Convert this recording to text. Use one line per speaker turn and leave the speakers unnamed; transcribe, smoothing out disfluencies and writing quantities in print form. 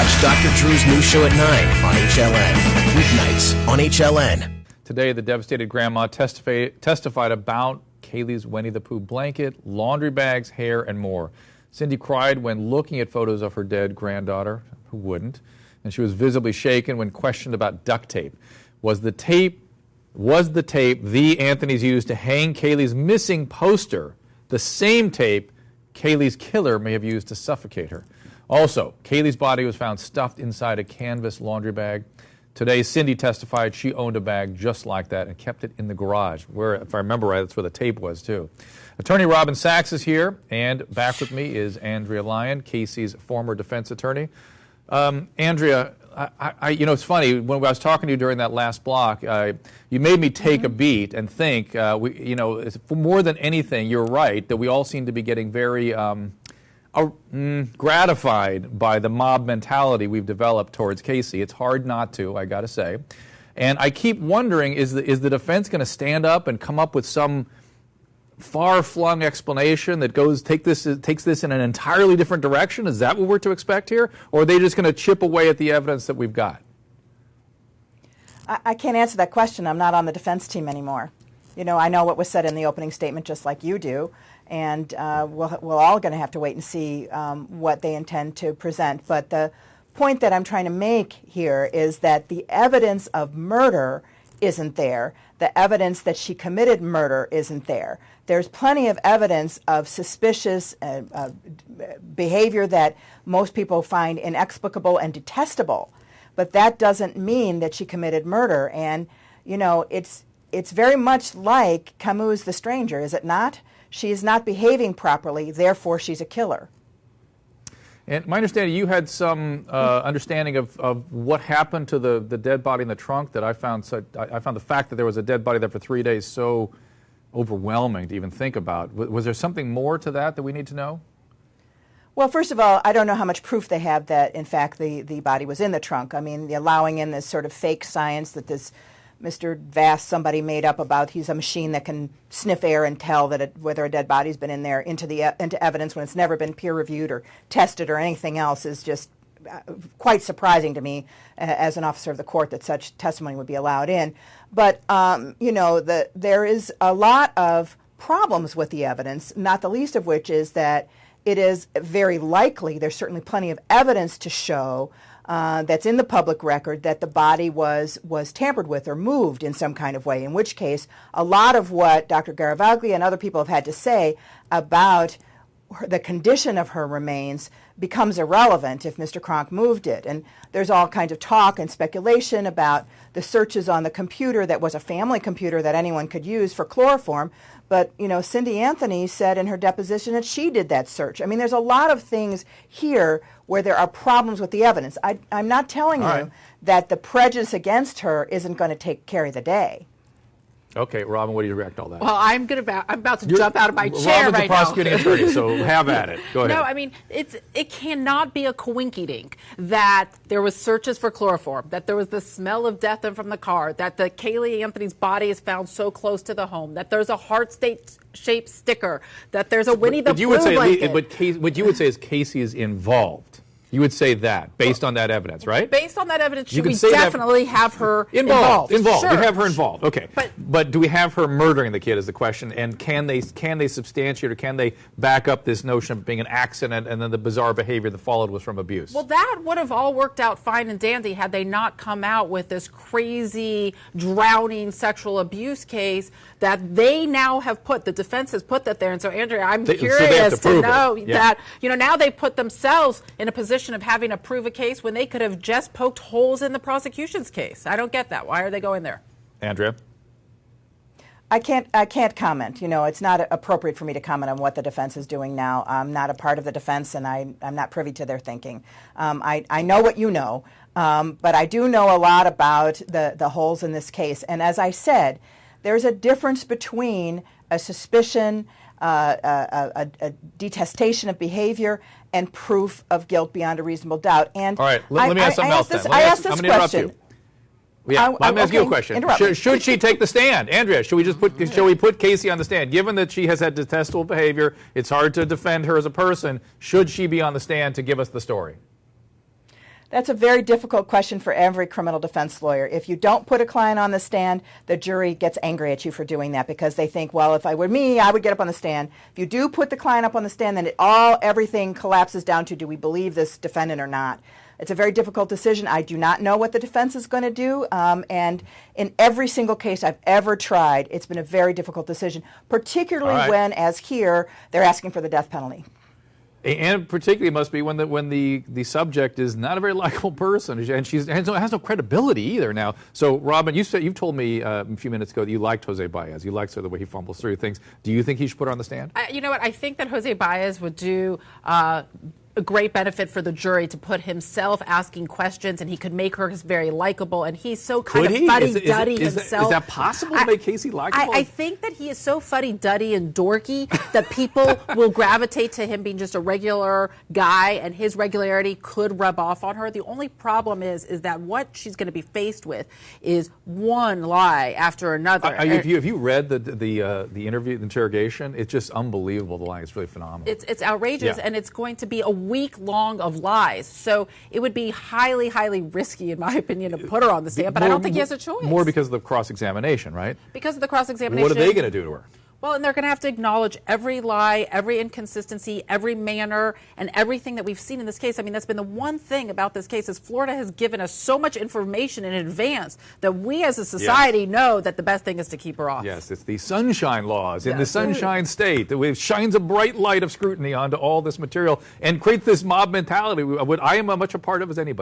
Watch Dr. Drew's new show at 9 on HLN. Weeknights on HLN.
Today, the devastated grandma testified about Caylee's Winnie the Pooh blanket, laundry bags, hair, and more. Cindy cried when looking at photos of her dead granddaughter, who wouldn't, and she was visibly shaken when questioned about duct tape. Was the tape the Anthony's used to hang Caylee's missing poster, the same tape Caylee's killer may have used to suffocate her? Also, Caylee's body was found stuffed inside a canvas laundry bag. Today, Cindy testified she owned a bag just like that and kept it in the garage, where, if I remember right, that's where the tape was, too. Attorney Robin Sachs is here, and back with me is Andrea Lyon, Casey's former defense attorney. Andrea, it's funny, when I was talking to you during that last block, you made me take a beat and think, more than anything, you're right, that we all seem to be getting very gratified by the mob mentality we've developed towards Casey. It's hard not to, I got to say. And I keep wondering, is the defense going to stand up and come up with some far-flung explanation that takes this in an entirely different direction? Is that what we're to expect here? Or are they just going to chip away at the evidence that we've got?
I can't answer that question. I'm not on the defense team anymore. I know what was said in the opening statement just like you do, and we're all going to have to wait and see what they intend to present. But the point that I'm trying to make here is that the evidence of murder isn't there. The evidence that she committed murder isn't there. There's plenty of evidence of suspicious behavior that most people find inexplicable and detestable, but that doesn't mean that she committed murder. And, it's very much like Camus' The Stranger, is it not? She is not behaving properly, therefore she's a killer.
And my understanding, you had some understanding of what happened to the dead body in the trunk that I found the fact that there was a dead body there for 3 days so overwhelming to even think about. Was there something more to that we need to know?
Well, first of all, I don't know how much proof they have that, in fact, the body was in the trunk. I mean, allowing in this sort of fake science that this Mr. Vass, somebody made up about he's a machine that can sniff air and tell that whether a dead body's been in there into evidence when it's never been peer-reviewed or tested or anything else is just quite surprising to me as an officer of the court that such testimony would be allowed in. But, there is a lot of problems with the evidence, not the least of which is that it is very likely, there's certainly plenty of evidence to show that's in the public record that the body was tampered with or moved in some kind of way, in which case a lot of what Dr. Garavaglia and other people have had to say about the condition of her remains becomes irrelevant if Mr. Kronk moved it. And there's all kinds of talk and speculation about the searches on the computer that was a family computer that anyone could use for chloroform. But, Cindy Anthony said in her deposition that she did that search. I mean, there's a lot of things here where there are problems with the evidence. I'm not telling you that the prejudice against her isn't going to carry the day.
Okay, Robin, what do you react to all that?
Well, I'm about to jump out of my chair
Robin's
right
a prosecuting attorney, so have at it. Go ahead.
No, I mean, it cannot be a coinkydink that there was searches for chloroform, that there was the smell of death from the car, that the Caylee Anthony's body is found so close to the home, that there's a heart-shaped sticker, that there's a Winnie the Pooh blanket.
What you would say is Casey is involved. You would say that, based on that evidence, right?
Based on that evidence, should we definitely have her involved?
Involved.
Sure.
You have her involved. Okay. But do we have her murdering the kid is the question, and can they substantiate or can they back up this notion of being an accident and then the bizarre behavior that followed was from abuse?
Well, that would have all worked out fine and dandy had they not come out with this crazy, drowning sexual abuse case that they now have put, the defense has put that there. And so, Andrea, I'm curious to know that, now they've put themselves in a position of having to prove a case when they could have just poked holes in the prosecution's case. I don't get that. Why are they going there?
Andrea?
I can't comment. It's not appropriate for me to comment on what the defense is doing now. I'm not a part of the defense, and I'm not privy to their thinking. I know what you know, but I do know a lot about the holes in this case. And as I said, there's a difference between a suspicion, a detestation of behavior, and proof of guilt beyond a reasonable doubt. And
all right, let me ask something else then.
I asked this question.
Yeah, let me ask you a question. Should she take the stand? Andrea, should we put Casey on the stand? Given that she has had detestable behavior, it's hard to defend her as a person. Should she be on the stand to give us the story?
That's a very difficult question for every criminal defense lawyer. If you don't put a client on the stand, the jury gets angry at you for doing that because they think, well, if I were me, I would get up on the stand. If you do put the client up on the stand, then everything collapses down to, do we believe this defendant or not? It's a very difficult decision. I do not know what the defense is going to do. And in every single case I've ever tried, it's been a very difficult decision, particularly when, as here, they're asking for the death penalty.
And particularly it must be when the subject is not a very likable person, and she has no credibility either now. So, Robin, you've told me a few minutes ago that you liked Jose Baez. You liked sort of the way he fumbles through things. Do you think he should put her on the stand?
You know what? I think that Jose Baez would do a great benefit for the jury to put himself asking questions, and he could make her very likable. And he's so kind of fuddy-duddy himself.
Is that possible to make Casey likable?
I think that he is so fuddy-duddy and dorky that people will gravitate to him being just a regular guy, and his regularity could rub off on her. The only problem is that what she's going to be faced with is one lie after another.
Have you read the interview, the interrogation? It's just unbelievable. The lie is really phenomenal.
It's outrageous, and it's going to be a week long of lies. So it would be highly, highly risky, in my opinion, to put her on the stand. But I don't think he has a choice.
More because of the cross-examination, right?
Because of the cross-examination.
What are they going to do to her?
Well, and they're going to have to acknowledge every lie, every inconsistency, every manner, and everything that we've seen in this case. I mean, that's been the one thing about this case is Florida has given us so much information in advance that we as a society know that the best thing is to keep her off.
Yes, it's the sunshine laws in the Sunshine State that shines a bright light of scrutiny onto all this material and creates this mob mentality I am as much a part of as anybody.